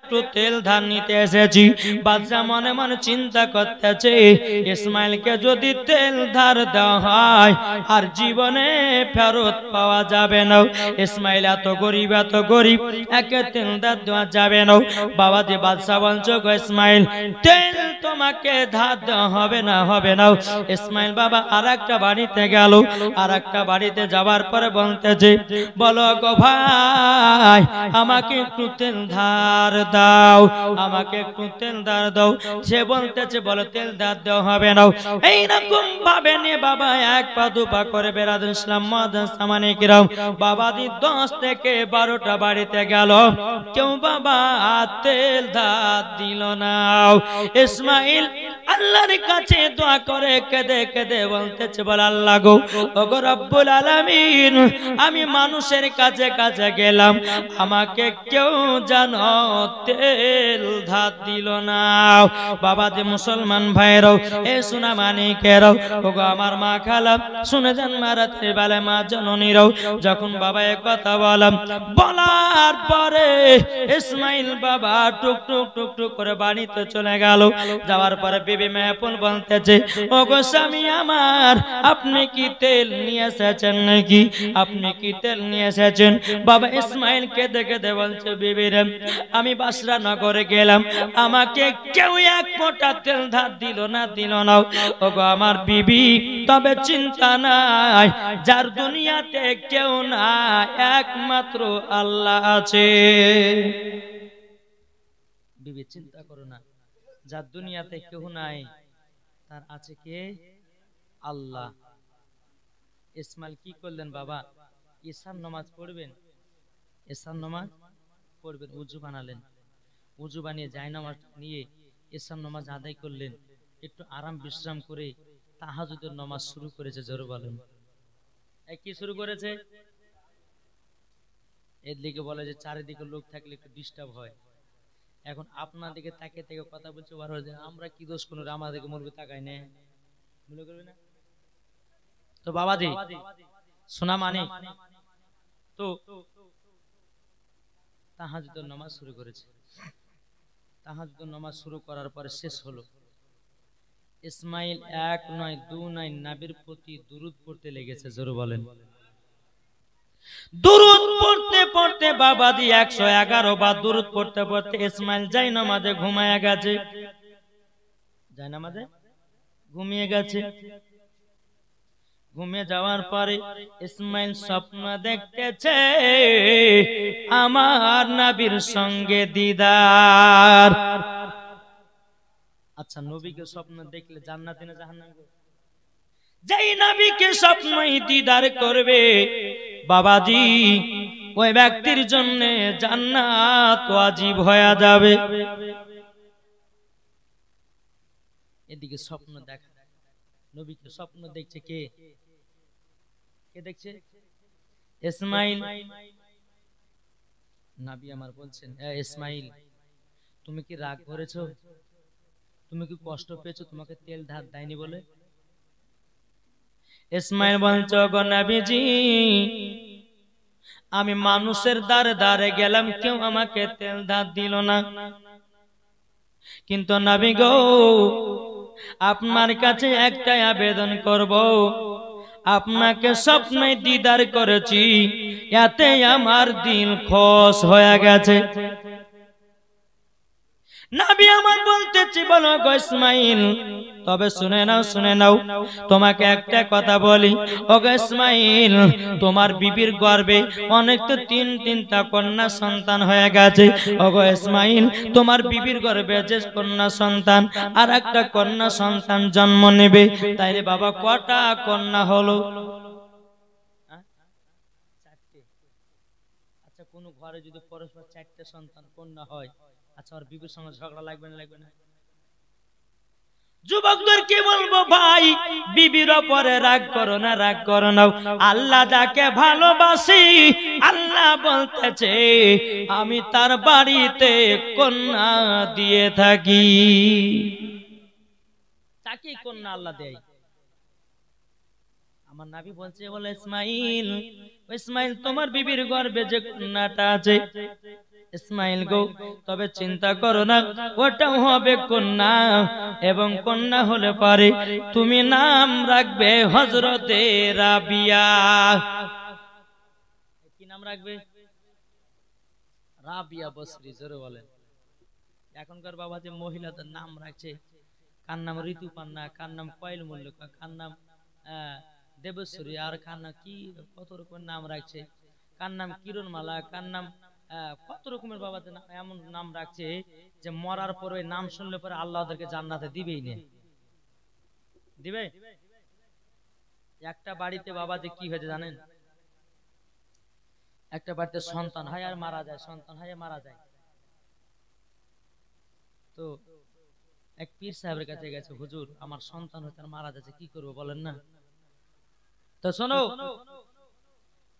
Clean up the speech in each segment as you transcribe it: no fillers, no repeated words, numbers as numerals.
একটু তেল ধার নিতে এসেছি। বাদশা মনে মনে চিন্তা করতেছে, ইসমাইলকে যদি তেল ধার দেওয়া হয় আর জীবনে ফেরত পাওয়া যাবে না। ইসমাইল এত গরিব একে তেল ধার দেওয়া যাবে না। বাবাজি বাদশা বলছো, গো ইসমাইল তেল তোমাকে ধার দেওয়া হবে না। ইসমাইল বাবা আর একটা বাড়িতে গেল। আর একটা বাড়িতে যাওয়ার পরে বলতেছে, বলো গো ভাই আমাকে একটু তেল ধার দাও, আমাকে একটু তেল ধার দাও। সে বলতেছে, বলো তেল ধার দেওয়া হবে না। এইরকম ভাবে নিয়ে বাবা এক পা দুপা করে বেরাদুল ইসলাম মাদান সামানে কিরাম বাবাজি 10 থেকে 12টা বাড়িতে গেল, কেউ বাবা তেল ধার দিল না। ইসমাইল আল্লাহর কাছে দোয়া করে কেঁদে কেঁদে বলতেছে, বল আল্লাহ গো, ওগো রব্বুল আলামিন, আমি মানুষের কাছে কাছে গেলাম, আমাকে কেউ জানো তেল ধার দিল না। বাবা যে মুসলমান ভাইরাও, এ সোনা মানিকেরাও, ওগো আমার মা খালাম, শুনে যান মারাতে বেলা মা জননীরাও, যখন বাবা এ কথা বলার পরে ইসমাইল বাবা টুক টুক টুক টুক করে বাড়িতে চলে গেল। যাওয়ার পরে বিবি মেহপুল বলতেছে, ওগো স্বামী আমার, আপনি কি তেল নিয়ে এসেছেন নাকি? আপনি কি তেল নিয়ে এসেছেন? বাবা ইসমাইল কেঁদে কেঁদে বলছে, বিবি রে, আমি বাসরা নগরে গেলাম, আমাকে কেউ এক মোটা তেল ধার দিল না। ওগো আমার বিবি, তবে চিন্তা নাই, যার দুনিয়াতে কেউ না, একমাত্র আল্লাহ আছে। বিবি চিন্তা করো না, যার দুনিয়াতে কেউ নাই, তার আছে কে? আল্লাহ। ইসমাইল কি করলেন বাবা? ঈশার নামাজ পড়বেন, ঈশার নামাজ পড়বেন, উজু বানালেন, উজু বানিয়ে জায়নামাজ নিয়ে ঈশার নামাজ আদায় করলেন। একটু আরাম বিশ্রাম করে তাহাজ্জুদের নামাজ শুরু করেছে। জোরে বলেন, কি শুরু করেছে? এদিকে বলে যে চারিদিকে লোক থাকলে একটু ডিস্টার্ব হয়। এখন আপনার দিকে তাকে থেকে কথা বলছে, আমরা কি দোষ করব, আমাদেরকে মরবে তাকাই না, মনে করবে না? তো বাবাজি শোনা মানে তো তাহাজ্জুদের নামাজ শুরু করেছে। তাহাজ্জুদের নামাজ শুরু করার পরে শেষ হলো। ইসমাইল 1 নয় 2 নয় নবীর প্রতি দুরূদ পড়তে লেগেছে। জোরে বলেন, দুরূদ পড়তে পড়তে বাবাজি 111 বার দুরূদ পড়তে পড়তে ইসমাইল জায়নামাজে ঘুমিয়ে গেছে। জায়নামাজে ঘুমিয়ে গেছে। ঘুমিয়ে যাওয়ার পরে ইসমাইল স্বপ্ন দেখতেছে, আমার নবীর সঙ্গে দিদার। আচ্ছা, নবীকে স্বপ্ন দেখলে জান্নাতে না জাহান্নামে? যেই নবীকে স্বপ্নই দিদার করবে বাবাজি, ওই ব্যক্তির জন্য জান্নাত ওয়াজিব হয়ে যাবে। এদিকে স্বপ্ন দেখা, নবীকে স্বপ্ন দেখছে কে? কে দেখছে? ইসমাইল। নবী আমার বলছেন, ইসমাইল, তুমি কি রাগ করেছো? তুমি কি কষ্ট পেয়েছো তোমাকে তেল ধার দেয়নি বলে? ইসমাইল বলছো, গো নবীজি, আমি মানুষের দ্বারে দ্বারে গেলাম, কেউ আমাকে তেল ধার দিল না। কিন্তু নবী গো, আপনার কাছে একটাই আবেদন করব, আপনাকে স্বপ্নে দিদার করেছি, এতে আমার দিল খুশ হয়ে গেছে। নবী আমার বলতেছি, বলো গো ইসমাইল, তবে শুনে নাও, তোমাকে একটা কথা বলি, ও গো ইসমাইল, তোমার বিবির গর্ভে অনেক তো তিনটা কন্যা সন্তান হয়ে গেছে। ও গো ইসমাইল, তোমার বিবির গর্ভে যে কন্যা সন্তান আর একটা কন্যা সন্তান জন্ম নেবে, তাইলে বাবা কটা কন্যা হলো? 4টে। আচ্ছা, কোন ঘরে যদি পরস্পর 4টে সন্তান কন্যা হয়, আচ্ছা, ওর বিবির সঙ্গে ঝগড়া লাগবে না? যুবকদের কি বলবো ভাই, বিবির উপরে রাগ করো না। আল্লাহ যাকে ভালোবাসি, আল্লাহ বলতেছে আমি তার বাড়িতে কন্যা দিয়ে থাকি। তাকে কন্যা আল্লাহ দেয়। আমার নবী বলছে, বলে ইসমাইল, তোমার বিবির গর্ভে যে কন্যাটা আছে, ইসমাইল গো, তবে চিন্তা করো না, ওটাও হবে কন্যা, এবং কন্যা হলে পারে তুমি নাম রাখবে হযরতে রাবিয়া। কি নাম রাখবে? রাবিয়া বসরি। জোরে বলেন। এখনকার বাবা যে মহিলাদের নাম রাখছে, কার নাম ঋতুপর্ণা, কার নাম কয়েল মল্লিকা, কার নাম দেবশ্বরী, আর কার নাম কি কত রকমের নাম রাখছে, কার নাম কিরণমালা, কার নাম কত রকমের বাবাদের নাম, এমন নাম রাখছে যে মরার পরে নাম শুনলে পরে আল্লাহ ওদেরকে জান্নাতে দিবেই না। দিবে? একটা বাড়িতে বাবাদের কি হয়েছে জানেন? একটা বাড়িতে সন্তান হয় আর মারা যায়, সন্তান হয় মারা যায়। তো এক পীর সাহেবের কাছে গেছে, হুজুর আমার সন্তান হচ্ছে আর মারা যাচ্ছে, কি করবো বলেন না। তো শোনো,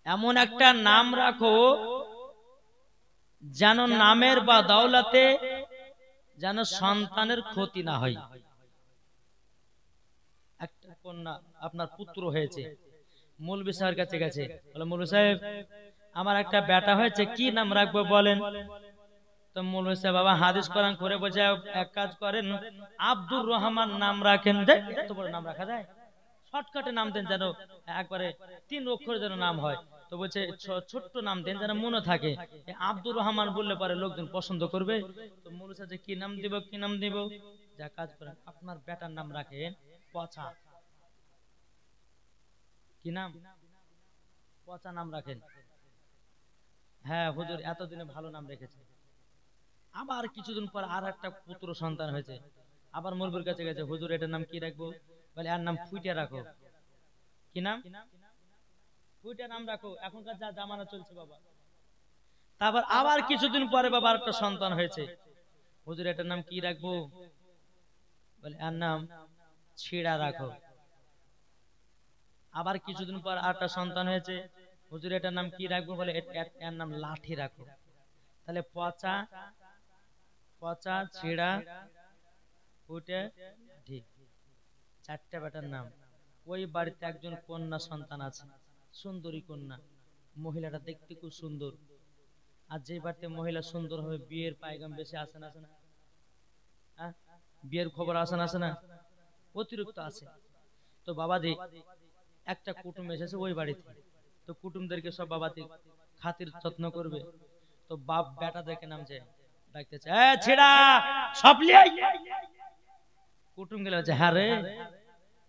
এমন একটা নাম রাখো যেন নামের বা দৌলতে যেন সন্তানের ক্ষতি না হয়। একটা কন্যা আপনার পুত্র হয়েছে, মৌলভী সাহেবের কাছে গেছে, বলে মৌলভী সাহেব আমার একটা বেটা হয়েছে, কি নাম রাখবো বলেন। তো মৌলভী সাহেব বাবা হাদিস কোরআন করে বলছে, এক কাজ করেন আব্দুর রহমান নাম রাখেন। এত বড় নাম রাখা যায়? শর্টকাটে নাম দেন, যেন একবারে 3 অক্ষর যেন নাম হয়। তো বলছে ছোট্ট নাম দেন যেন মনে থাকে। আব্দুর রহমান বললে পরে লোকজন পছন্দ করবে। তো মৌলভী সাহেব কি নাম দিব, কি নাম দিব? যা কাজ করেন আপনার বেটার নাম রাখেন পচা। কি নাম? পচা নাম রাখেন। হ্যাঁ হুজুর এতদিনে ভালো নাম রেখেছে। আবার কিছুদিন পর আর একটা পুত্র সন্তান হয়েছে, আবার মৌলভীর কাছে গেছে, হুজুর এটার নাম কি রাখবো? বলে এর নাম ফুইটা রাখো। কি নাম? ফুইটা নাম রাখো, এখনকার যা জামানা চলছে বাবা। তারপর আবার কিছুদিন পরে বাবা আর একটা সন্তান হয়েছে, হুজুর এটার নাম কি রাখবো? বলে এর নাম ছিড়া রাখো। আবার কিছুদিন পর আর একটা সন্তান হয়েছে, হুজুর এটার নাম কি রাখবো? বলে এর নাম লাঠি রাখো। তাহলে পচা, পচা, ছিড়া, ফুটে, ঠিক 4টা বেটার নাম। ওই বাড়িতে একজন কন্যা সন্তান আছে, সুন্দরী কন্যা, মহিলাটা দেখতে খুব সুন্দর। আর যে বাড়িতে মহিলা সুন্দর হবে বিয়ের পায়গাম বেশি আসে না, হ্যাঁ বিয়ের খবর আসে না, অতিরিক্ত আছে। তো বাবাজি একটা কুটুম এসেছে ওই বাড়িতে, তো কুটুমদেরকে সব বাবাজি খাতির যত্ন করবে। তো বাপ বেটা দেখে নামছে, ডাকতেছে ছেড়া সব লিয়াই। কুটুম গেলে বলছে হ্যাঁ রে,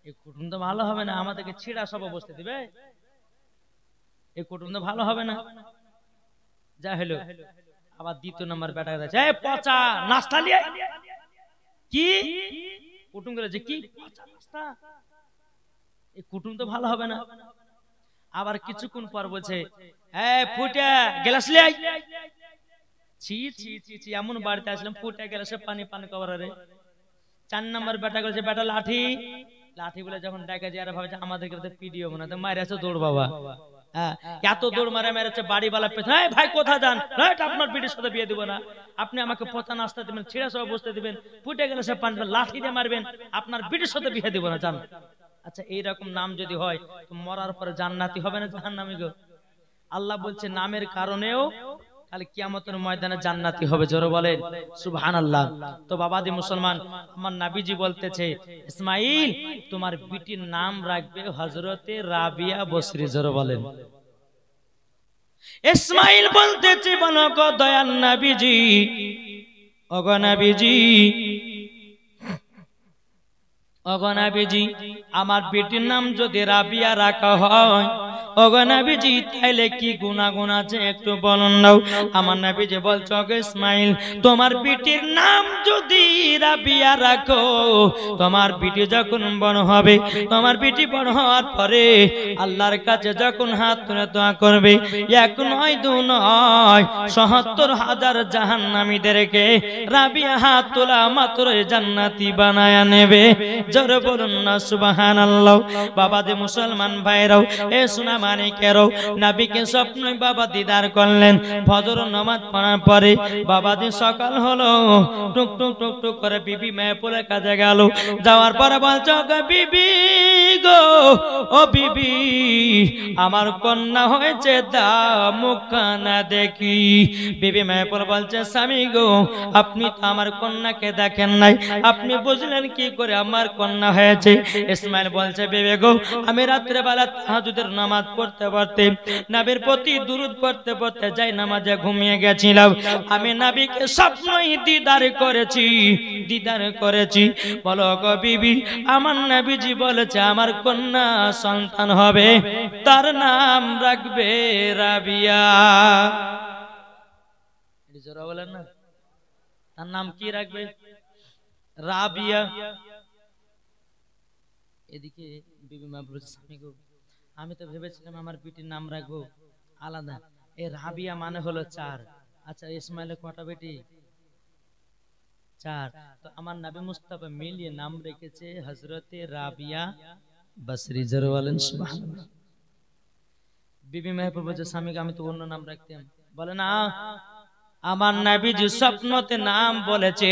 এই কুটুম তো ভালো হবে না, আমাদেরকে ছিড়া সব বসতে দিবে, এই কুটুম তো ভালো হবে না। যা হলো আবার 2 নম্বর বেটা যাচ্ছে, পচা নাস্তা লিয়াই। কি? কুটুম গেলে যে কি পচা নাস্তা, এই কুটুম তো ভালো হবে না। আবার কিছুক্ষণ পর বলছে ফুটা গ্লাস লিয়াই। ছি ছি ছি ছি, এমন বাড়িতে আসলাম ফুটা গ্লাসে পানি পানি কবার রে। 4 নম্বর বেটা বলছে বেটা লাঠি, লাঠি বলে যখন ডাকা যায় আর ভাবে আমাদেরকে পিডিও মনে তো মারে আছে দৌড় বাবা। হ্যাঁ এত দৌড় মারে মেরেছে বাড়িওয়ালা পেছনে, ভাই কোথায় যান? আপনার পিটির সাথে বিয়ে দিব না, আপনি আমাকে পচা নাস্তা দিবেন, ছিঁড়া সব বসতে দিবেন, ফুটে গেলে সে পান লাঠি দিয়ে মারবেন, আপনার পিটির সাথে বিয়ে দিব না, জান। আচ্ছা এইরকম নাম যদি হয় তো মরার পরে জান্নাতি হবে না জাহান্নামী গো? আল্লাহ বলছে নামের কারণেও কাল কিয়ামতের ময়দানে জান্নাতি হবে। জোরে বলেন সুবহানাল্লাহ। তো বাবাজি মুসলমান, আমার নবীজি বলতেছে ইসমাইল তোমার বিটির নাম রাখবে হযরতে রাবিয়া বসরি। জোরে বলেন। ইসমাইল বলতেছে বলো গো দয়াল নবীজি, ওগো নবীজি, ওগো নবীজি আমার বেটির নাম যদি রাবিয়া রাখা হয়, ওগো নবীজি তাইলে কি গুনাহগান আছে একটু বলুন নাও। আমার নবীজি বলছে ওগো ইসমাইল তোমার বেটির নাম যদি রাবিয়া রাখো, তোমার বেটি যখন বড় হবে, তোমার বেটি বড় হওয়ার পরে আল্লাহর কাছে যখন হাত তুলে দোয়া করবে, 1 নয় 2 নয় ৭৭,০০০ জাহান্নামীদেরকে রাবিয়া হাত তোলা মাত্র জান্নাতি বানায়া নেবে। জোরে বলুন না সুবহানাল্লাহ। বাবাজি মুসলমান ভাইরাও এ সোনা মানিকেরও নবীকে স্বপ্নে বাবা দিদার করলেন। ফজর নামাজ পড়ার পরে বাবাজি সকাল হলো, টুক টুক টুক টুক করে বিবি মেহপুরের কাছে গেল। যাওয়ার পরে বলছে বিবি গো, ও বিবি আমার কন্যা হয়েছে, দাও মুখখানা দেখি। বিবি মেহপুর বলছে স্বামী গো, আপনি তো আমার কন্যাকে দেখেন নাই, আপনি বুঝলেন কি করে আমার কন্যা হয়েছে? ইসমাইল বলছে বিবি গো, আমি রাত্রে বেলা তাহাজ্জুদের নামাজ পড়তে পড়তে নবীর প্রতি দুরূদ পড়তে পড়তে যাই নামাজে ঘুমিয়ে গেছিলাম। আমি নবীকে স্বপ্নই দিদার করেছি। বলো গো বিবি, আমার নবীজি বলেছে আমার কন্যা সন্তান হবে, তার নাম রাখবে রাবিয়া। জোরা বলেন না, তার নাম কি রাখবে? রাবিয়া। এদিকে বিবি মা বলছে স্বামী গো, আমি তো ভেবেছিলাম আমার বেটির নাম রাখবো আলাদা, এই রাবিয়া মানে হলো 4। আচ্ছা ইসমাইলের কটা বেটি? 4। তো আমার নবী মুস্তাফা মিলিয়ে নাম রেখেছে হযরতে রাবিয়া বসরি। জোরে বলেন সুবহানাল্লাহ। বিবি মেহপুর বলছে স্বামীকে আমি তো অন্য নাম রাখতাম। বলে না, আমার নবীজি স্বপ্নতে নাম বলেছে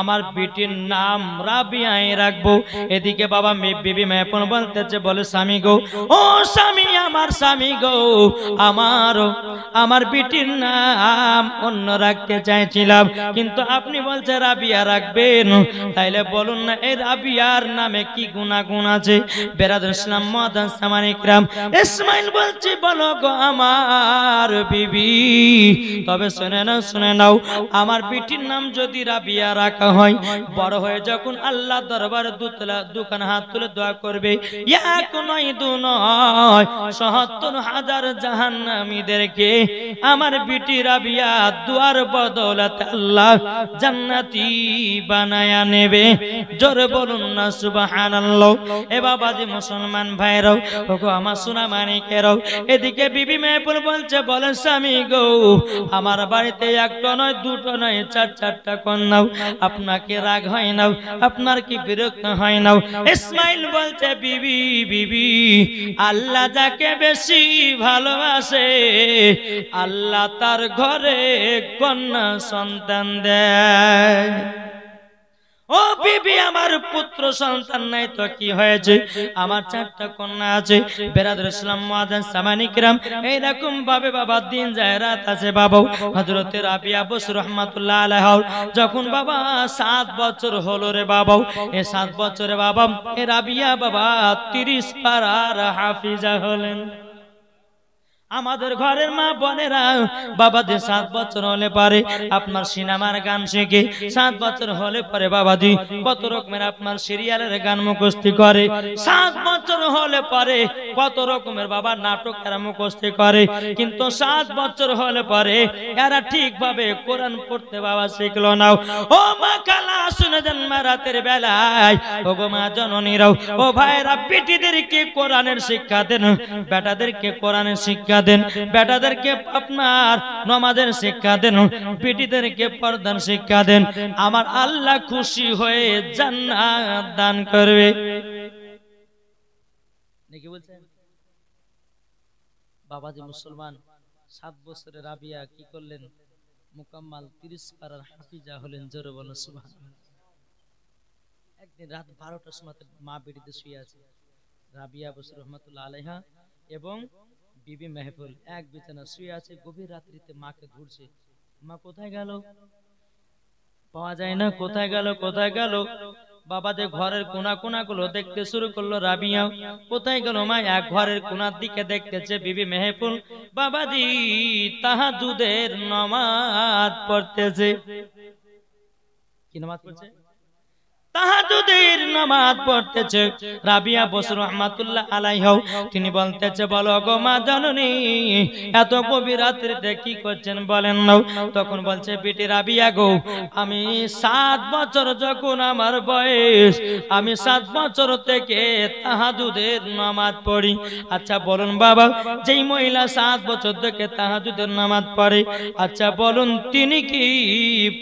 আমার বেটির নাম রাবিয়াই রাখবো। এদিকে বাবা বিবি মেহপুর বলতেছে, বলে স্বামী গো, ও স্বামী, আমার স্বামী গো, আমার বেটির নাম অন্য রাখতে চাইছিলাম, কিন্তু আপনি বলছে রাবিয়া রাখবেন, তাইলে বলুন না এই রাবিয়ার নামে কি গুনাহগুণ আছে? বেরাদর ইসলাম মুআদ্দান সামানে ইকরাম, ইসমাইল বলছে বলো গো আমার বিবি, তবে শুনে নাও, আমার বেটির নাম যদি রাবিয়া রাখা হয়, বড় হয়ে যখন আল্লাহ দরবারে দুখানা হাত তুলে দোয়া করবে, এক নয় দু নয় ৭৭,০০০ জাহান্নামীদেরকে আমার বেটি রাবিয়া দুয়ার বদৌলতে আল্লাহ জান্নাতি বানায়া নেবে। জোরে বলুন না সুবহানাল্লাহ। এ বাবাজি মুসলমান ভাইরাও, ওগো আমার সোনা মানিকেরাও, এদিকে বিবি মেহপুর বলছে, বলেন স্বামী গো, আমার বাড়িতে একটা নয় দুটো নয় 4-4টা কন্যাও, আপনাকে রাগ হয় না? আপনার কি বিরক্ত হয় না? ইসমাইল বলছে বিবি আল্লাহ যাকে বেশি ভালোবাসে আল্লাহ তার ঘরে কন্যা সন্তান দেয়। ও বিবি, আমার পুত্র সন্তান নাই তো কি হয়েছে, আমার 4টা কন্যা আছে। বেরাদর ইসলাম মুআদ্দান সামানে ইকরাম, এইরকম ভাবে বাবা দিন যায় রাত আছে। বাবা হযরতে রাবিয়া বসরি রাহমাতুল্লাহ আলাইহা যখন বাবা 7 বছর হলো রে বাবা, এই 7 বছরে বাবা এ রাবিয়া বাবা 30 পারার হাফিজা হলেন। আমাদের ঘরের মা বোনেরা বাবাজি 7 বছর হলে পারে আপনার সিনেমার গান শিখে, 7 বছর হলে পরে বাবাজি কত রকমের আপনার সিরিয়ালের গান মুখস্থ করে, 7 বছর হলে পরে কত রকমের বাবা নাটক এরা মুখস্থ করে, কিন্তু 7 বছর হলে পরে এরা ঠিকভাবে কোরআন পড়তে বাবা শিখলো না। ও মা খালা শুনে যান, মা রাতের বেলায় ও গো মা জননীরাও, ও ভাইরা বেটিদেরকে কোরআনের শিক্ষা দেন, বেটাদেরকে কোরআনের শিক্ষা দেন, বেটাদেরকে আপনার নামাজের শিক্ষা দেন, বেটিদেরকে পর্দার শিক্ষা দেন, আমার আল্লাহ খুশি হয়ে জান্নাত দান করবে। নাকি বলছেন বাবাজি মুসলমান? 7 বছরের রাবিয়া কি করলেন? মুকাম্মাল 30 পারার হাফিজা হলেন। জোরে বলো সুবহানাল্লাহ। একদিন রাত 12টার সময় মা বেটিতে শুয়ে আছে, রাবিয়া বসরি রাহমাতুল্লাহ আলাইহা এবং বিবি মেহফুল এক বিছানা শুয়ে আছে। গভীর রাত্রিতে মাকে ঘুরছে, মা কোথায় গেল, পাওয়া যায় না, কোথায় গেল? বাবা যে ঘরের কোনা গুলো দেখতে শুরু করলো, রাবিয়া কোথায় গেল মা? এক ঘরের কোনার দিকে দেখতেছে বিবি মেহফুল বাবাজি তাহাজ্জুদের নামাজ পড়তেছে। কি নামাজ পড়ছে? তাহাজ্জুদের নামাজ পড়তেছে। রাবিয়া বসরি রাহমাতুল্লাহ আলাইহা তিনি বলতেছে, বলো গো মা জননী, এত গভীর রাত্রিতে কি করছেন বলেন না? তখন বলছে, বেটি রাবিয়া গো, আমি 7 বছর যখন আমার বয়স, আমি 7 বছর থেকে তাহাজ্জুদের নামাজ পড়ি। আচ্ছা বলুন বাবা, যেই মহিলা 7 বছর থেকে তাহাজ্জুদের নামাজ পড়ে, আচ্ছা বলুন তিনি কি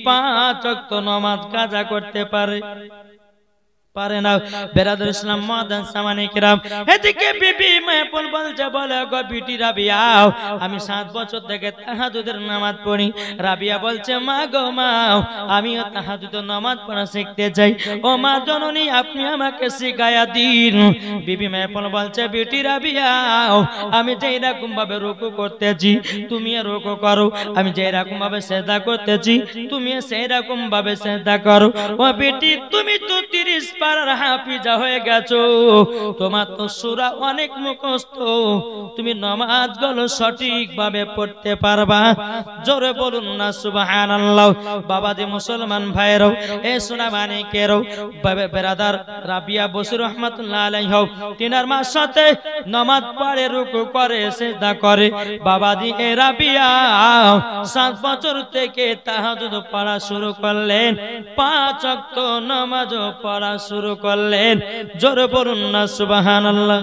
5 ওয়াক্ত নামাজ কাজা করতে পারে? পারে না। বেরাদুল ইসলাম মুআদ্দান সামানি কিরাম, এদিকে বিবি মাহফুল বলছে, বলে গো বিটি রাবিয়া, আমি 7 বছর থেকে তাহাজ্জুদের নামাজ পড়ি। রাবিয়া বলছে, মা গো মা, আমিও তাহাজ্জুদের নামাজ পড়া শিখতে চাই। ও মা জননী, আপনি আমাকে শিখায়া দিন। বিবি মাহফুল বলছে, বিটি রাবিয়া, আমি যেই রকম ভাবে রুকু করতেছি তুমি রুকু করো, আমি যেই রকম ভাবে সিজদা করতেছি তুমি সেই রকম ভাবে সিজদা করো। ও বেটি, তুমি তো 30 পারার হাফিজা হয়ে গেছো, তোমার তো সূরা অনেক মুখস্থ, তুমি নামাজগুলো সঠিক ভাবে পড়তে পারবা। জোরে বলুন না সুবহানাল্লাহ। বাবাজি মুসলমান ভাইরাও, এ সোনা মানিকেরও, বেরাদার রাবিয়া বসরি রাহমাতুল্লাহ আলাইহি, তিনার মার সাথে নামাজ পড়ে, রুকু করে, সিজদা করে। বাবাজি এ রাবিয়া 7 বছর থেকে তাহাজ্জুদ পড়া শুরু করলেন, 5 ওয়াক্ত নামাজও পড়া শুরু করলেন। জোরে বলুন না সুবহানাল্লাহ।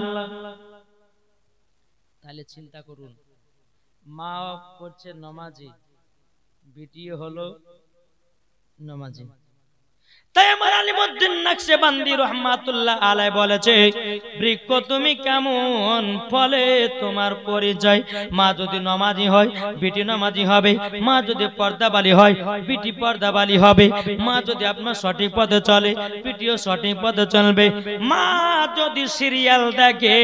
তাহলে চিন্তা করুন, মা করছে নামাজি, বিটিও হলো নামাজি। তাই আমার আলিমউদ্দিন নকশবন্দি রাহমাতুল্লাহ আলাইহি বলেছে, বৃক্ষ তুমি কেমন ফলে তোমার পরিচয়। মা যদি নামাজি হয় বিটি নামাজি হবে, মা যদি পর্দাবালি হয় বিটি পর্দাবালি হবে, মা যদি আপনার সঠিক পথে চলে বিটিও সঠিক পথে চলবে, মা যদি সিরিয়াল দেখে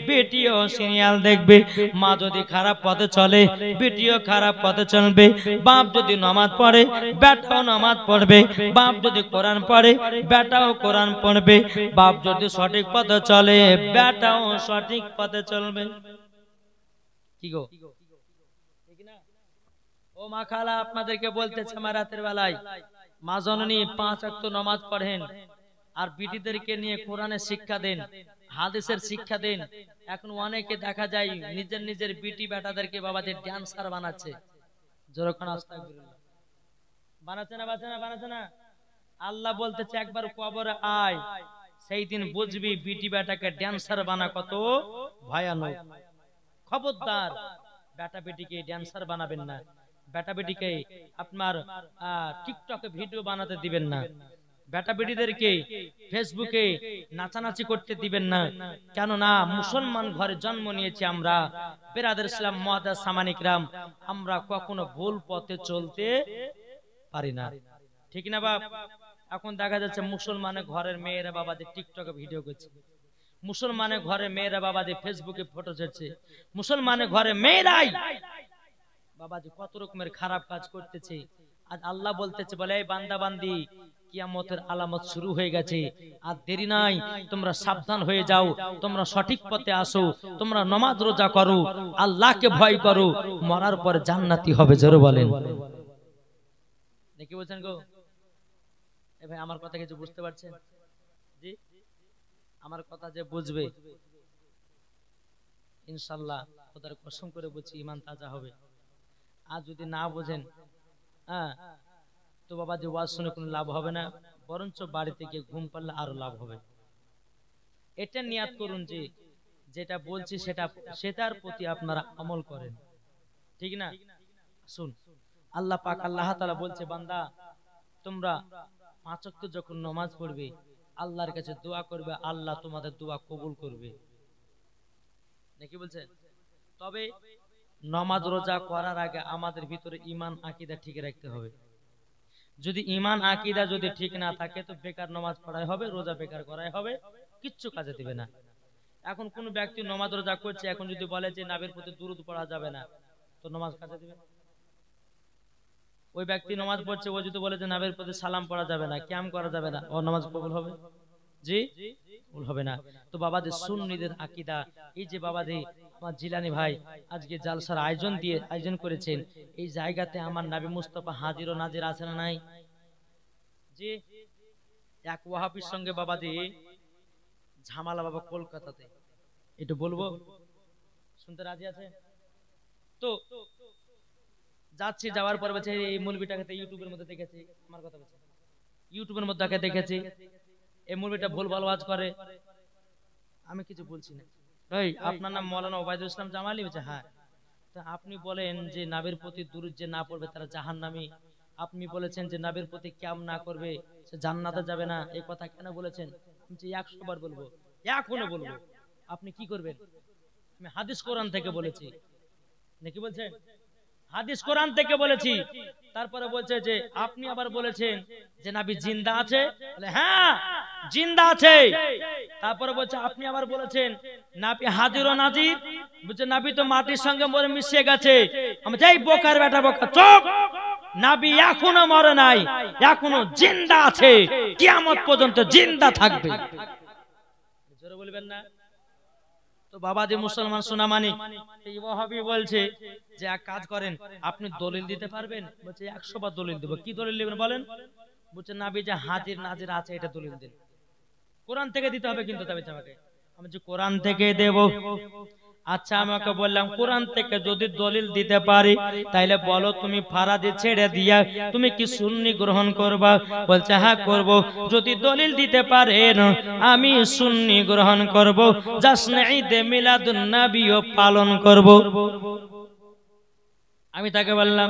বিটিও সিরিয়াল দেখবে, মা যদি খারাপ পথে চলে বিটিও খারাপ পথে চলবে, বাপ যদি নামাজ পড়ে বেটাও নামাজ পড়বে, বাপ যদি কোরআন পড়ে বেটাও কোরআন পড়বে, বাপ যদি সঠিক পথে চলে বেটাও সঠিক পথে চলবে। কি গো ঠিক না? ও মা খালা, আপনাদেরকে বলতেছে আমার রাতের বেলায়, মা জননী 5 ওয়াক্ত নামাজ পড়েন আর বিটিদেরকে নিয়ে কোরআনের শিক্ষা দেন, হাদিসের শিক্ষা দেন। এখন অনেকে দেখা যায় নিজের নিজের বিটি বেটাদেরকে বাবাদের ড্যান্সার বানাচ্ছে। যেরকম আস্তাগফিরুল্লাহ, বানাচ্ছে না বানাচ্ছে না। আল্লাহ বলতেছে, একবার কবরে আয়, সেই দিন বুঝবি বিটি বেটাকে ড্যান্সার বানা কত ভয়ানক। খবরদার বেটা বেটিকে ড্যান্সার বানাবেন না, বেটা বেটিকে আপনার টিকটকে ভিডিও বানাতে দিবেন না, বেটা বেটিদেরকে ফেসবুকে নাচানাচি করতে দিবেন না। কেন না মুসলমান ঘরে জন্ম নিয়েছি আমরা, বেরাদার ইসলাম মুআদ্দাস সামানি কিরাম, আমরা কখনো ভুল পথে চলতে পারি না, ঠিক না বাপ? এখন দেখা যাচ্ছে মুসলমানের ঘরের মেয়েরা বাবাদের টিকটকে ভিডিও করছে, মুসলমানের ঘরে মেয়েরা বাবাদের ফেসবুকে ফটো ছাড়ছে, মুসলমানের ঘরে মেয়েরাই বাবাজি কত রকমের খারাপ কাজ করতেছে। আজ আল্লাহ বলতেছে, বলে এই বান্দা বান্দি, কিয়ামতের আলামত শুরু হয়ে গেছে, আর দেরি নাই, তোমরা সাবধান হয়ে যাও, তোমরা সঠিক পথে আসো, তোমরা নামাজ রোজা করো, আল্লাহকে ভয় করো, মরার পর জান্নাতি হবে। জোরে বলেন, দেখি বলছেন গো এ ভাই, আমার কথা কিছু বুঝতে পারছেন? জি, আমার কথা যে বুঝবে ইনশাআল্লাহ, খোদার কসম করে বলছি, ঈমান তাজা হবে। আর যদি না বোঝেন তো বাবা যে ওয়াজ শুনে কোনো লাভ হবে না, বরঞ্চ বাড়িতে গিয়ে ঘুম পারলে আরো লাভ হবে। এটা নিয়াত করুন যে যেটা বলছি সেটার প্রতি আপনারা আমল করেন, ঠিক না? শুন, আল্লাহ পাক আল্লাহ তাআলা বলছে, বান্দা তোমরা 5 ওয়াক্ত যখন নামাজ পড়বে আল্লাহর কাছে দোয়া করবে, আল্লাহ তোমাদের দোয়া কবুল করবে, নাকি বলছে? তবে নামাজ রোজা করার আগে আমাদের ভিতরে ঈমান আকীদা ঠিক রাখতে হবে। যদি ঈমান আকীদা যদি ঠিক না থাকে তো বেকার নামাজ পড়াই হবে, রোজা বেকার করাই হবে, কিচ্ছু কাজে দিবে না। এখন কোন ব্যক্তি নামাজ রোজা করছে, এখন যদি বলে যে নবীর প্রতি দুরূদ পড়া যাবে না, তো নামাজ কাজে দিবে? ওই ব্যক্তি নামাজ পড়ছে, ও যদি বলে যে নবীর প্রতি সালাম পড়া যাবে না, কিয়াম করা যাবে না, ওর নামাজ কবুল হবে? জি কবুল হবে না। তো বাবাদের সুন্নিদের আকীদা, এই যে বাবাদের আমার জিলানী ভাই আজকে জালসার আয়োজন করেছেন, এই জায়গাতে আমার নবী মুস্তাফা হাজির ও নাজির আছে না নাই? জি, এক ওয়াহাবির সঙ্গে বাবাজি ঝামেলা বাবা কলকাতাতে, একটু বলবো, শুনতে রাজি আছে? তো যাচ্ছি, যাওয়ার পর বলছে এই মৌলবীটাকে ইউটিউবের মধ্যে দেখেছি, আমার কথা বলছে, ইউটিউবের মধ্যে দেখেছি এই মৌলবীটা ভুল ভাল ওয়াজ করে। আমি কিছু বলছি না, ভাই আপনার নাম মাওলানা ওবায়দুল ইসলাম জামালি? বলছে হ্যাঁ। তা আপনি বলেন যে নবীর প্রতি দুরূদ যে না পড়বে তারা জাহান্নামী, আপনি বলেছেন যে নবীর প্রতি কিয়াম না করবে সে জান্নাতে যাবে না, এই কথা কেন বলেছেন? আমি 100 বার বলবো, এখনো বলবো। আপনি কি করবেন? আমি হাদিস কোরআন থেকে বলেছি, নাকি বলছেন? হাদিস কোরআন থেকে বলেছি। তারপরে বলছে যে আপনি আবার বলেছেন যে নবী জিন্দা আছে, বলে হ্যাঁ জিন্দা আছে। তারপরে বলছে আপনি আবার বলেছেন নবী হাজির ও নাজির, বলছে নবী তো মাটির সঙ্গে মরে মিশে গেছে। আমি যাই বোকার বেটা বোকা, চুপ। নবী এখনো মরে নাই, এখনো জিন্দা আছে, কিয়ামত পর্যন্ত জিন্দা থাকবে। জোরে বলবেন না? তো বাবা যে মুসলমান সোনামানিক, এই ওয়াহাবি বলছে যে এক কাজ করেন, আপনি দলিল দিতে পারবেন? বলছে 100 বার দলিল দেব। কি দলিল নেবেন বলেন? বলছে নবী যে হাজির নাজির আছে এটা দলিল দেন। কোরআন থেকে দিতে হবে কিন্তু তবে আমাকে। আমি যে কোরআন থেকে দেব। আচ্ছা আমাকে বললাম কোরআন থেকে যদি দলিল দিতে পারি তাইলে বলো তুমি ফারাদি ছেড়ে দিয়া তুমি কি সুন্নি গ্রহণ করবা? বলছে হ্যাঁ করব। যদি দলিল দিতে পারেন আমি সুন্নি গ্রহণ করব, জাশ্নে ঈদে মিলাদুন নবীও পালন করব। আমি তাকে বললাম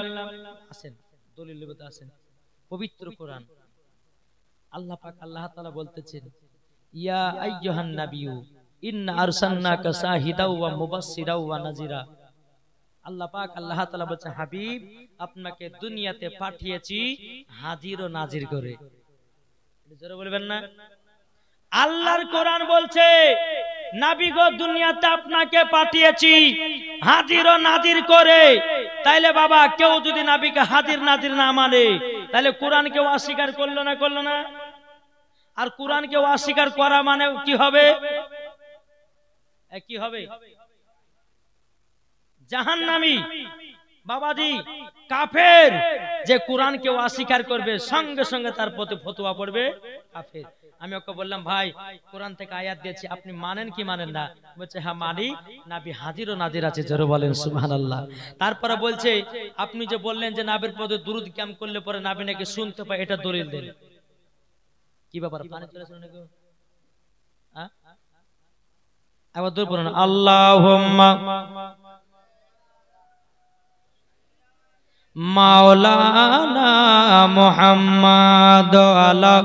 আসেন দলিল নেবে, তো আসেন পবিত্র কোরআন। আল্লাহ পাক আল্লাহ তাআলা বলতেছেন ইয়া আইয়ুহান নাবিয়্যু ইন্না আরসালনাকা শাহিদাও ওয়া মুবাশশিরাও ওয়া নাযিরা। আল্লাহ পাক আল্লাহ তাআলা বলেন হাবিব আপনাকে দুনিয়াতে পাঠিয়েছি হাজির ও নাজির করে। জোরে বলবেন না? আল্লাহর কোরআন বলছে নবী গো দুনিয়াতে আপনাকে পাঠিয়েছি হাজির ও নাজির করে। তাইলে বাবা কেউ যদি নবীকে হাজির নাজির না মানে তাহলে কোরআনকে অস্বীকার করলো না, করলো না? আর কোরআনকে অস্বীকার করা মানে কি হবে? কি হবে? জাহান্নামী বাবাজি, কাফের। যে কোরআনকে অস্বীকার করবে সঙ্গে সঙ্গে তার প্রতি ফতোয়া পড়বে কাফের। আমি ওকে বললাম ভাই কোরআন থেকে আয়াত দিয়েছি আপনি মানেন কি মানেন না? বলছে হ্যাঁ মানি, নবী হাজির ও নাজির আছে। জোরে বলেন সুবহানাল্লাহ। তারপরে বলছে আপনি যে বললেন যে নবীর প্রতি দুরূদ কিয়াম করলে পরে নবী নাকি শুনতে পায়, এটা দলিল দেন। কি ব্যাপার পানি চলেছে নাকি? হ্যাঁ আবার দূর পড়ুন আল্লাহুম্মা মাওলানা মুহাম্মাদ আলা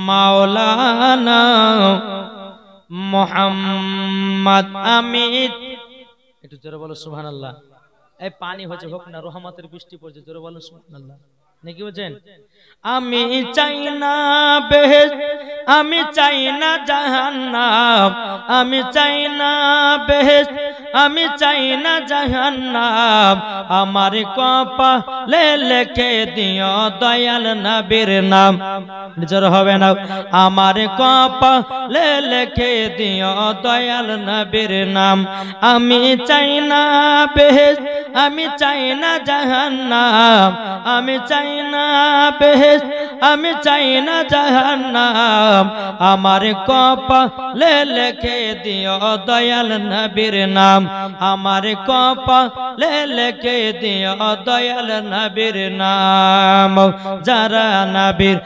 মাওলানা মুহাম্মদ। আমি একটু জোরে বলো সুবহানাল্লাহ। এই পানি হচ্ছে হোক না, রহমতের বৃষ্টি পড়ছে, জোরে বলো সুবহানাল্লাহ। নাকি বুঝেন? আমি চাই না বেহেশত, আমি চাই না জাহান্নাম, আমি চাই না বেহেশত, আমি চাই না জাহান্নাম। আমার কপালে লিখে দিও দয়াল নবীর নাম। নিজের হবে না? আমার কপালে লিখে দিও দয়াল নবীর নাম। আমি চাই না বেহেশত, আমি চাই না জাহান্নাম, আমি চাই না বেহেশত, আমি চাই না জাহান্নাম। আমার কপালে লিখে দিও দয়াল নবীর নাম, আমার কপালে লিখে দিও দয়াল নবীর নাম। যারা নবীর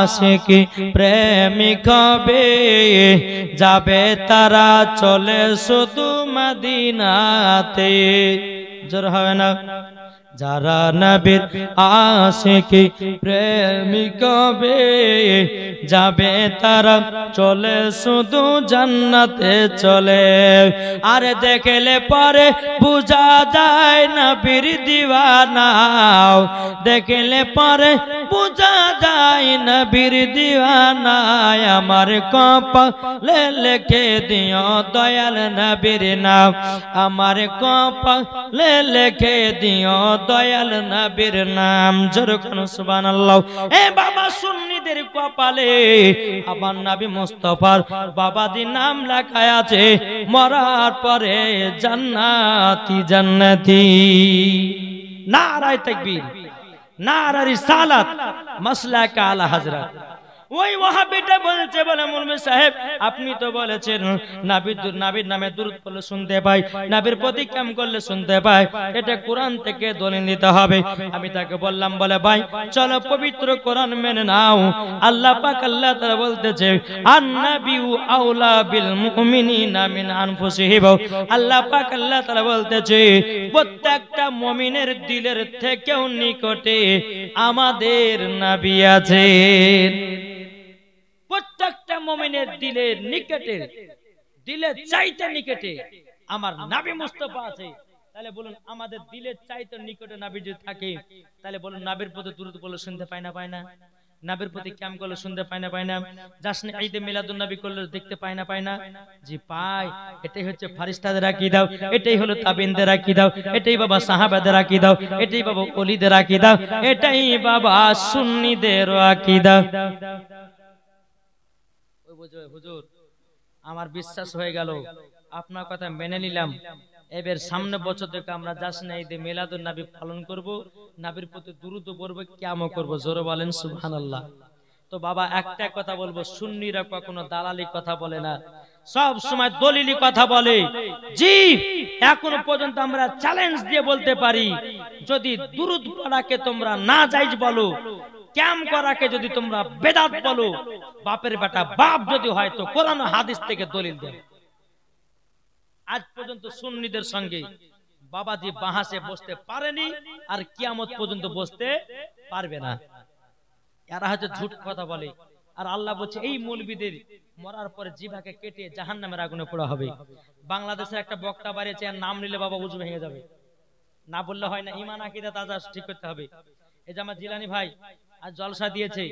আশিকি প্রেমিক হবে যাবে তারা চলে শুধু মদিনাতে। জোর হবে না? যারা নবীর আশিকি প্রেমিক হবে যাবে তারা চলে শুধু জান্নাতে চলে। আর দেখলে পরে বুঝা যায় নবীর দিওয়ানা, দেখলে পরে বুঝা যায় নবীর দিওয়ানা। আমার কপালে লিখে দিও দয়াল নবীর নাম, আমার কপালে লিখে দিও দয়াল নবীর নাম। জোরে কোন সুবহানাল্লাহ। এ বাবা সুন্নিদের কপালে আমার নবী মুস্তাফার বাবাজি নাম লেখা আছে, মরার পরে জান্নাতি জান্নাতি। নারায়ে তাকবীর, নারায়ে রিসালাত, মাসলাক আলা হযরত। ওই ওয়াহাবিটা বলছে, বলে মৌলভী সাহেব আপনি তো বলেছেন নবীর নামে দুরূদ পড়লে শুনতে পাই, নবীর প্রতি কাম করলে শুনতে পাই, এটা কোরআন থেকে দলিল দিতে হবে। আমি তাকে বললাম, বলে ভাই চলো পবিত্র কোরআন মেনে নাও। আল্লাহ পাক আল্লাহ তাআলা বলতেছে আন-নাবিয়্যু আওলা বিল মুমিনিনা মিন আনফুসিহিম। আল্লাহ পাক আল্লাহ তাআলা বলতেছে প্রত্যেকটা মুমিনের দিলের থেকেও নিকটে আমাদের নবী আছেন। প্রত্যেকটা মুমিনের দিলের নিকটে, দিলের চাইতে নিকটে আমার নবী মুস্তাফা আছে। তাহলে বলুন আমাদের দিলের চাইতে নিকটে নবী যদি থাকে, তাহলে বলুন নবীর প্রতি দুরূদ পড়লে শুনতে পায় না পায় না? নবীর প্রতি ক্যাম করলে শুনতে পায় না পায় না? জাশনে ঈদে মিলাদুন নবী করলে দেখতে পায় না পায় না? জি পায়। এটাই হচ্ছে ফারিস্তাদের আকীদা, এটাই হলো তাবিনদের আকীদা, এটাই বাবা সাহাবাদের আকীদা, এটাই বাবা ওলিদের আকীদা, এটাই বাবা সুন্নিদের আকীদা। ওই বুঝো হুজুর আমার বিশ্বাস হয়ে গেল, আপনার কথা মেনে নিলাম। এবার সামনে বছর থেকে আমরা জাশনে ঈদে মিলাদুন নবী পালন করব, নবীর প্রতি দুরূদ পড়ব, কিয়ামও করব। জোরে বলেন সুবহানাল্লাহ। তো বাবা একটা কথা বলবো, সুন্নিরা কখনো দালালি কথা বলে না, সব সময় দলিলি কথা বলে। জি এখনো পর্যন্ত আমরা চ্যালেঞ্জ দিয়ে বলতে পারি, যদি দুরূদ পড়াকে তোমরা না জায়েজ বলো, ক্যাম করাকে যদি তোমরা বেদাত বলো, বাপের বেটা বাপ যদি হয় তো কোরআন ও হাদিস থেকে দলিল দেন। আজ পর্যন্ত সুন্নিদের সঙ্গে বাবাজি বাহাসে বসতে পারেনি, আর কিয়ামত পর্যন্ত বসতে পারবে না। এরা হচ্ছে ঝুট কথা বলে। আর আল্লাহ বলছে এই মৌলবীদের মরার পরে জিভাকে কেটে জাহান্নামের আগুনে পোড়া হবে। বাংলাদেশের একটা বক্তা বাড়িয়েছে, আর নাম নিলে বাবা উজু ভেঙে যাবে, না বললে হয় না। ঈমান আকীদা তাজা ঠিক করতে হবে। এই যে আমার জিলানী ভাই আজ জলসা দিয়েছে,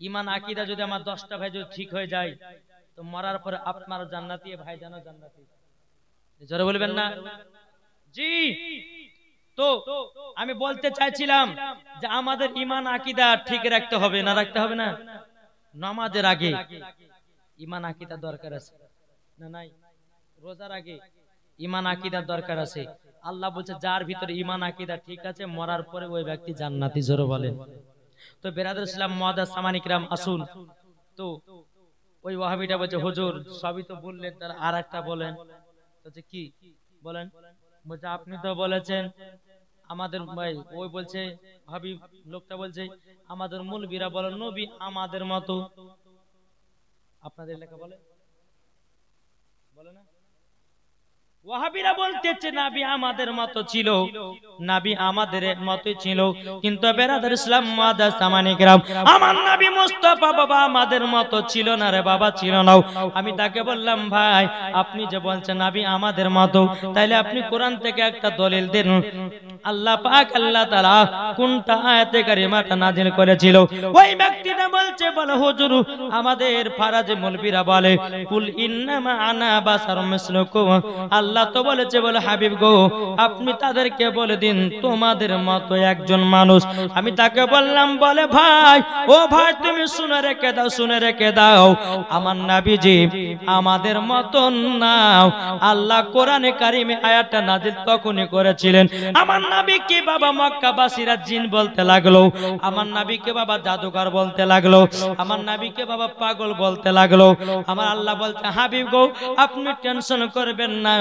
ঈমান আকীদা যদি আমার 10টা ভাই যদি ঠিক হয়ে যায়, তো মরার পরে আপনার জান্নাতি, ভাই জানো জান্নাতি। জোরে বলবেন না? জি। তো আমি বলতে চাইছিলাম যে আমাদের ঈমান আকীদা ঠিক রাখতে হবে, না রাখতে হবে না? নামাজের আগে ঈমান আকীদা দরকার আছে না নাই? রোজার আগে ঈমান আকীদার দরকার আছে। আল্লাহ বলছে যার ভিতরে ঈমান আকীদা ঠিক আছে, মরার পরে ওই ব্যক্তি জান্নাতি। জোরে বলেন। তো বেরাদর ইসলাম মুআদ্দাস সামানী কিরাম আসুন। তো ওই ওয়াহাবিটা বলছে হুজুর সবই তো বললেন, তার আরেকটা বলেন। বলছে কি বলেন? বলছে আপনি তো বলেছেন আমাদের ভাই, ওই বলছে হাবিব লোকটা বলছে আমাদের মুলবিরা বলেন নবী আমাদের মতো। আপনাদের লেখা বলে বলে না? ওয়াহাবিরা বলতেছে নবী আমাদের মতো ছিল, নবী আমাদের মতই ছিল। কিন্তু বেরাদার ইসলাম মুআদ্দাস সামানী কিরাম, আমার নবী মুস্তাফা বাবা আমাদের মতো ছিল না রে বাবা, ছিল না। আমি তাকে বললাম ভাই আপনি যে বলছেন নবী আমাদের মতো, তাইলে আপনি কোরআন থেকে একটা দলিল দেন। আল্লাহ পাক আল্লাহ তাআলা কোনটা আয়াতে কারিমাটা নাযিল করেছিল? ওই ব্যক্তিটা বলছে, বলে হুজুর আমাদের ফারাজে মৌলবীরা বলে কুল ইন্নামা আনা বাশারুম মিসলুকুম। আল্লাহ তো বলেছে, বলে হাবিব গো আপনি তাদেরকে বলে দিন তোমাদের মতো একজন মানুষ। আমি তাকে বললাম, বলে ভাই ও ভাই তুমি শুনে রেখে দাও, শুনে রেখে দাও, আমার নবীজি আমাদের মতন না। আল্লাহ কোরআনে কারিমে আয়াতটা নাযিল তখনই করেছিলেন, আমার নবীকে বাবা মক্কাবাসীরা জিন বলতে লাগলো, আমার নবীকে বাবা জাদুকর বলতে লাগলো, আমার নবীকে বাবা পাগল বলতে লাগলো। আমার আল্লাহ বলতে হাবিব গো আপনি টেনশন করবেন না,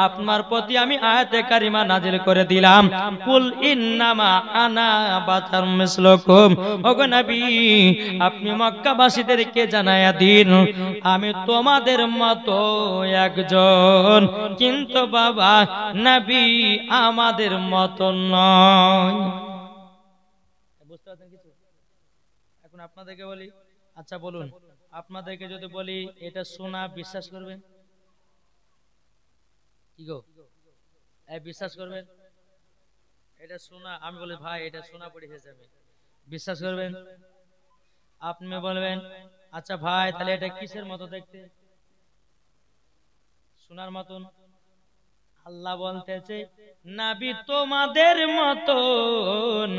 আপনার প্রতি আমি আয়াতে কারিমা নাযিল করে দিলাম কুল ইন্নামা আনা বাশারুম মিসলুকুম। ওগো নবী আপনি মক্কাবাসীদেরকে জানায়া দিন আমি তোমাদের মতো একজন, কিন্তু বাবা নবী আমাদের মতো নয়। বুঝতে পারছেন কিছু? এখন আপনাদেরকে বলি, আচ্ছা বলুন আপনাদেরকে যদি বলি এটা শোনা বিশ্বাস করবেন কি গো? বিশ্বাস করবেন? এটা শোনা, আমি বলি ভাই এটা শোনা পড়ে হয়ে যাবে, বিশ্বাস করবেন? আপনি বলবেন আচ্ছা ভাই তাহলে এটা কিসের মতো দেখতে? শোনার মতন। আল্লাহ বলতেছে নবী তোমাদের মতন,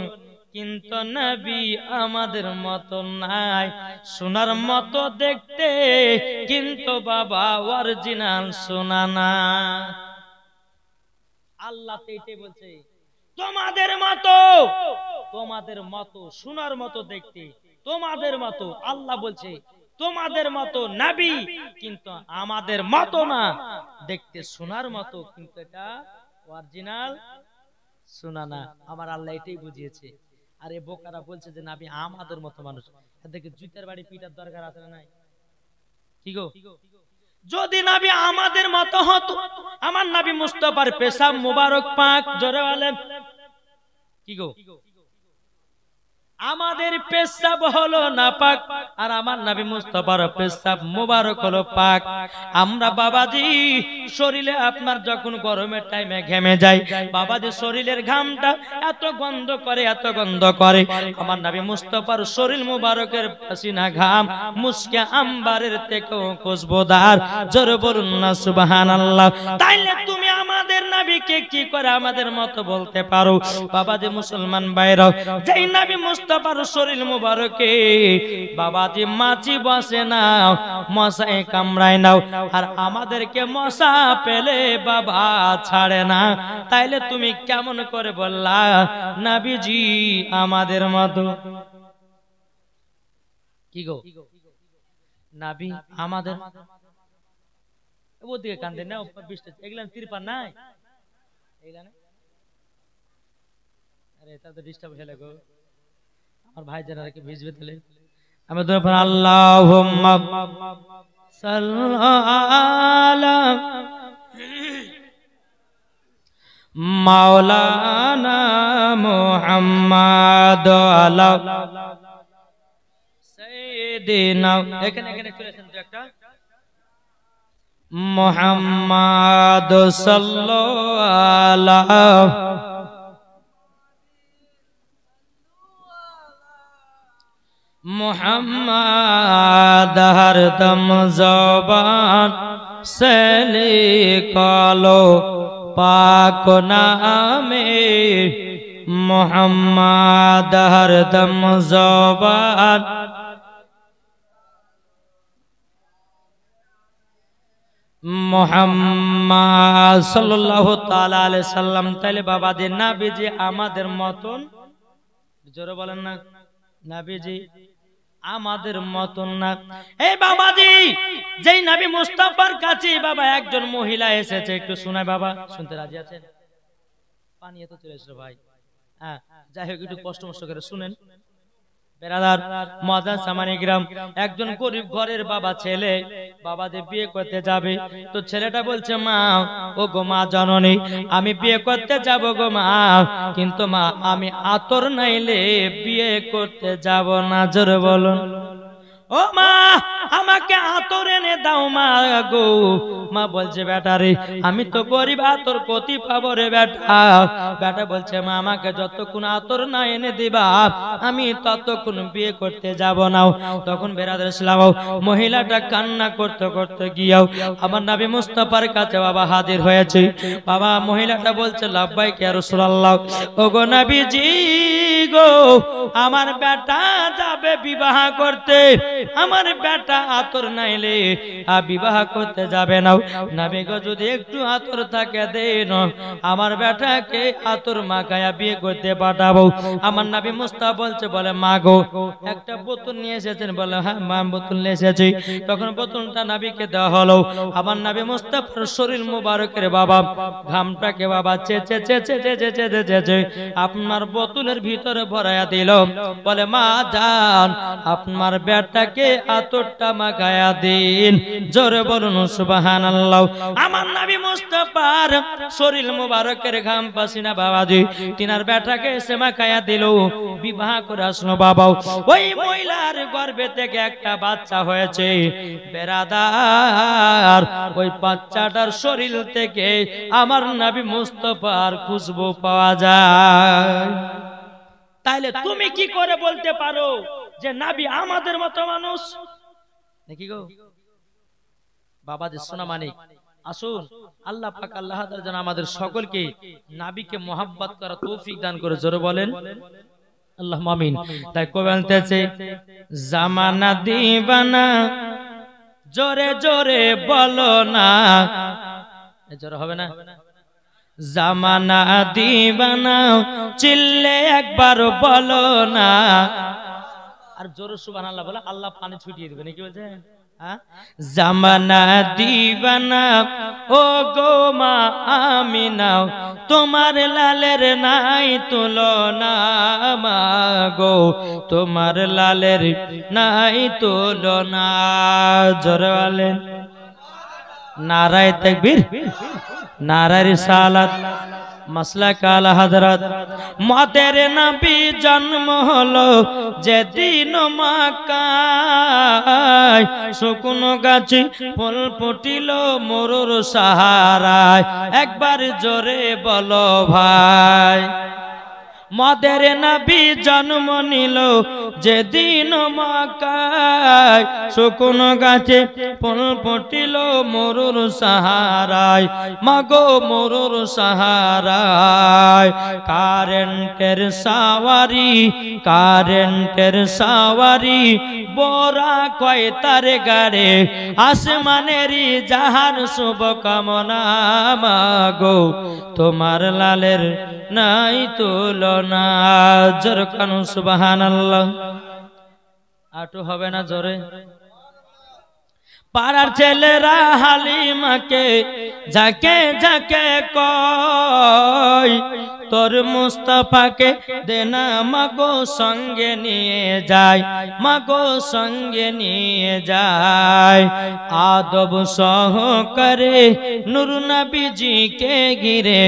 কিন্তু নবী আমাদের মতন নাই। সোনার মতো দেখতে কিন্তু বাবা অরিজিনাল সোনা না। আল্লাহ তো এটাই বলছে তোমাদের মতো, তোমাদের মতো সোনার মতো দেখতে, তোমাদের মতো, আল্লাহ বলছে তোমাদের মতো নবী, কিন্তু আমাদের মতো না, দেখতে সোনার মতো, কিন্তু এটা অরিজিনাল সোনা না। আমার আল্লাহ এটাই বুঝিয়েছে। আর এ বোকারা বলছে যে নবী আমাদের মতো মানুষ। এদেরকে জুতার বাড়ি পিটার দরকার আছে না নাই? কি গো, যদি নবী আমাদের মতো হতো, আমার নবী মুস্তাফার পেশাব মুবারক পাক, জোরে বলেন কি গো, আমাদের পেশাব হলো নাপাক আর আমার নবী মুস্তাফার পেশাব মুবারক হলো পাক। আমরা বাবাজি শরীরে আপনার যখন গরমের টাইমে ঘেমে যায়, বাবাজি শরীরের ঘামটা এত গন্ধ করে, এত গন্ধ করে, আমার নবী মুস্তাফার শরীর মুবারকের পাসিনা ঘাম মুস্কে আম্বারের থেকেও খুশবুদার। জোরে বলুন না সুবহানাল্লাহ। তাইলে তুমি আমাদের নবীকে কি করে আমাদের মতো বলতে পারো? বাবাজি মুসলমান ভাইরা, যেই নবী মুস্তাফার শরীর মুবারকে বাবাজি মাছি বসে না, মশায় কামড়ায় নাও, আর আমাদেরকে মশা পেলে বাবা ছাড়ে না, তাইলে তুমি কেমন করে বললা নবীজি আমাদের মতো? কি গো, নবী আমাদের ওদিকে কান্দে না, এগুলা তিরপান নাই, আরে এটা তো ডিস্টার্ব হয়ে গো। আর ভাই যারা কি ভিজবে তাহলে আমি তো আল্লাহুম্মা সাল্লাল্লাহু মাওলানা মুহাম্মদ আলা সাইয়্যিদিনা, এখানে চলে আসেন তো একটা মুহাম্মদ সাল্লাল্লাহু मुहम्मद हरदम ज़बान से निकालो पाक नामे, मुहम्मद हरदम ज़बान मुहम्मद सल्लल्लाहु ताला अलैहि सल्लम। ताइले बाबा दे नबीजी आमादेर मतन, जोरे बोलेन ना, नबीजी আমাদের মতন না। এই বাবাজি, যেই নবী মুস্তাফার কাছে বাবা একজন মহিলা এসেছে, একটু শোনায় বাবা, শুনতে রাজি আছেন? পানি এত চলে এসেছে ভাই, হ্যাঁ যাই হোক একটু কষ্ট করে শুনেন। বেরাদার মজার সামানি গ্রাম, একজন গরিব ঘরের বাবা ছেলে বাবাতে বিয়ে করতে যাবে, তো ছেলেটা বলছে মা, ও গো মা জননী, আমি বিয়ে করতে যাব গো মা, কিন্তু মা আমি আতর নাইলে বিয়ে করতে যাব না। জোরে বলুন ও মা, আমাকে আতর এনে দাও মা গো। মা বলছে বেটা রে, আমি তো গরিব, আতর কোথি পাবো রে বেটা? বেটা বলছে মা, আমাকে যতক্ষণ আতর না এনে দিবা আমি ততক্ষণ বিয়ে করতে যাব না। তখন বেরাদার ইসলাম মহিলাটা কান্না করতে করতে গিয়াও আমার নবী মুস্তাফার কাছে বাবা হাজির হয়েছে। বাবা মহিলাটা বলছে লাব্বাইক ইয়া রাসূলুল্লাহ, ও গো নবীজি গো, আমার বেটা যাবে বিবাহ করতে, আমার বেটা আতর নাইলে বিবাহ করতে যাবে না। নবী গো যদি একটু আতর থাকে দেন, আমার বেটাকে আতর মাখায়া বিয়ে করতে পাঠাবো। আমার নবী মুস্তাফা বলছে, বলে মা গো একটা বোতল নিয়ে এসেছেন? বলে হ্যাঁ মা বোতল নিয়ে এসেছি। তখন বোতলটা নবীকে দেওয়া হলো। আমার নবী মুস্তাফার শরীর মুবারকের বাবা ঘামটাকে বাবা চেচে চেচে চেচে চেচে চেচে আপনার বোতলের ভিতরে ভরাইয়া দিল। বলে মা যান, আপনার বেটাকে আতরটা মাখায়া দিন। জোরে বলুন সুবহানাল্লাহ। আমার নবী মুস্তাফার শরীর মুবারকের ঘাম পাসিনা বাবাজি তিনার বেটাকে এসে মাখায়া দিল, বিবাহ করে আসলো বাবা। ওই মহিলার গর্ভে থেকে একটা বাচ্চা হয়েছে বেরাদার, ওই বাচ্চাটার শরীর থেকে আমার নবী মুস্তাফার খুশবু পাওয়া যায়। তাইলে তুমি কি করে বলতে পারো যে নবী আমাদের মতো মানুষ? নাকি গো বাবাজি সোনা মানিক, আসুন আল্লাহ পাক আল্লাহ তাআলা যেন আমাদের সকলকে নবীকে মোহাব্বত করার তৌফিক দান করে। জোরে বলেন আল্লাহুম্মা আমিন। তাই কবি বলতেছে, জামানা দিবানা জোরে জোরে বলো না, জোরে হবে না, জামানা দিবানা চিল্লে একবার বলো না, আর জোরে সুবহানাল্লাহ বলে আল্লাহ পানি ছুটিয়ে দিবে নাকি বলছে জামানা দিবানা ও গো মা আমিনা তোমার লালের নাই তুলনা মা গো তোমার লালের নাই তুলনা জোরে বলেন নারায়ে তাকবীর নারায়ে রিসালাত মাসলাক আলা হযরত মাদের নবী জন্ম হলো যেদিন মক্কায় শুকনো গাছে ফুল ফুটিল মরুর সাহারায় একবার জোরে বলো ভাই মাদের নবী জন্ম নিল যেদিন মক্কায় শুকনো গাছে ফুল ফুটিল মরুর সাহারায় মাগো মরুর সাহারায় কারেন্টের সাওয়ারি বোরা কয় তার গাড়ে আসমানেরই জাহান শুভ কামনা মাগো তোমার লালের নাই তুলনা জোরে কানু সুবহানাল্লাহ আটু হবে না জোরে পাড়ার ছেলেরা হালিমাকে যাকে যাকে কয় তোর মুস্তাফাকে দেনা মাগো সঙ্গে নিয়ে যায় মাগো সঙ্গে নিয়ে যায় আদব সহকারে নূর নবীজিকে ঘিরে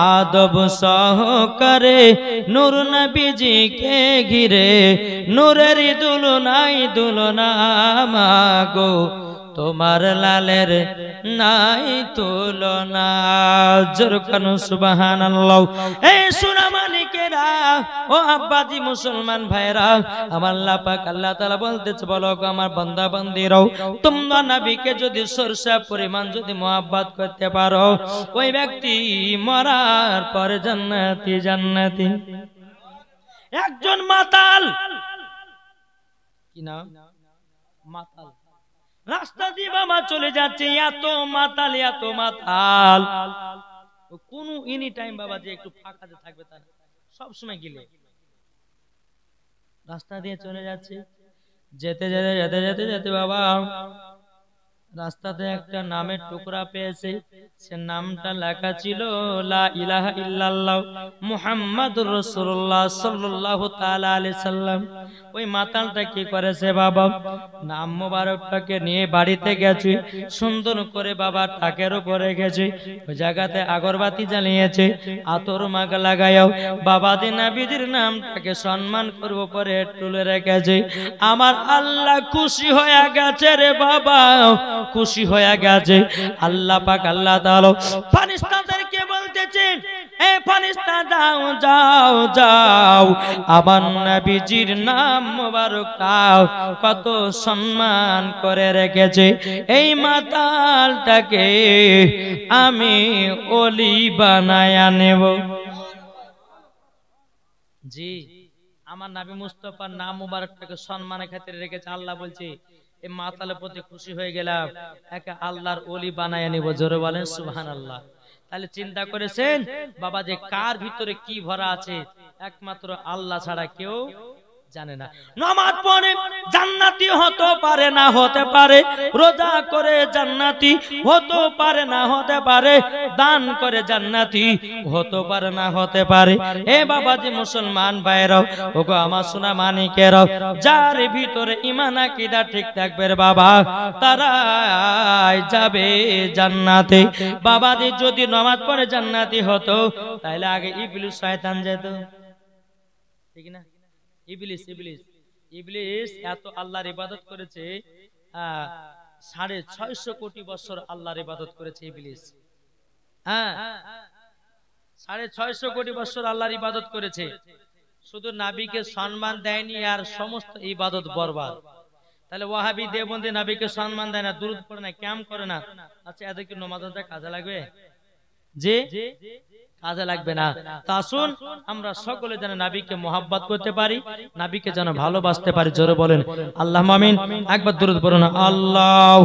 আদব সহকারে নূর নবীজিকে ঘিরে নূরের দুলনা মাগো তোমার লালের নাই তুলনা জোরে কানু সুবহানাল্লাহ এই সোনা মানিকেরা ও আব্বাজি মুসলমান ভাইরা আমার আল্লাহ পাক আল্লাহ তাআলা বলতেছে বলো গো আমার বান্দা বান্দীরাও তোমরা নবীকে যদি সরষা পরিমাণ যদি মহব্বত করতে পারো ওই ব্যক্তি মরার পর জান্নাতি একজন মাতাল কি নাম মাতাল রাস্তা দিয়ে বাবা চলে যাচ্ছে এত মাতাল কোন এনি টাইম বাবা যে একটু ফাঁকাতে থাকবে তার সব সময় গিলে রাস্তা দিয়ে চলে যাচ্ছে যেতে যেতে বাবা রাস্তাতে একটা নামের টুকরা পেয়েছে সে নামটা লেখা ছিল লা ইলাহা ইল্লাল্লাহ মুহাম্মাদুর রাসূলুল্লাহ সাল্লাল্লাহু তাআলা আলাইহি সাল্লাম ওই মাতালটা কি করেছে বাবা নাম মোবারকটাকে নিয়ে বাড়িতে গেছে সুন্দর করে বাবা টাকের উপরে গেছে ওই জায়গাতে আগরবাতি জ্বালিয়েছে আতর মাগ লাগায়ও বাবা দি নবীজির নামটাকে সম্মান করব পরে তুলে রেখেছে আমার আল্লাহ খুশি হয়ে গেছে রে বাবা খুশি হয়ে গেছে আল্লাহ পাক আল্লাহ তাআলা ফেরেশতাদেরকে বলতেছেন এ ফেরেশতা যাও আমার নবীজির নাম মোবারক কত সম্মান করে রেখেছে এই মাতালটাকে আমি ওলি বানায়া নেব জি আমার নবী মুস্তাফার নাম মোবারকটাকে সম্মানের খাতিরে রেখেছে আল্লাহ বলছে এই মাতালের প্রতি খুশি হয়ে গেলাম একে আল্লাহর ওলি বানায়া নেব জোরে বলেন সুবহানাল্লাহ তাহলে চিন্তা করেছেন বাবা যে কার ভিতরে কি ভরা আছে একমাত্র আল্লাহ ছাড়া কেউ জানে না নামাজ পড়ে জান্নাতি হতে পারে না হতে পারে রোজা করে জান্নাতি হতে পারে না হতে পারে দান করে জান্নাতি হতে পারে না হতে পারে এ বাবা যে মুসলমান ভাইরাও ওগো আমার সোনা মানিকেরাও যার ভিতরে ঈমান আকীদা ঠিক থাকবে রে বাবা তারাই যাবে জান্নাতে বাবা যে যদি নামাজ পড়ে জান্নাতি হতো তাহলে আগে ইবলিস শয়তান যেত ঠিক না ইবলিস এত আল্লাহর ইবাদত করেছে 650 কোটি বছর আল্লাহর ইবাদত করেছে ইবলিস 650 কোটি বছর আল্লাহর ইবাদত করেছে শুধু নবীকে সম্মান দেয়নি আর সমস্ত ইবাদত বরবাদ তাহলে ওয়াহাবি দেওবন্দি নবীকে সম্মান দেয় না দুরূদ পড়ে না কিয়াম করে না আচ্ছা এদের কি নামাজটা কাজে লাগবে জি কাজে লাগবে না তা আসুন আমরা সকলে যেন নবীকে মহব্বত করতে পারি নবীকে যেন ভালোবাসতে পারি জোরে বলেন আল্লাহুম্মা আমিন একবার দুরূদ পড়ুন আল্লাহ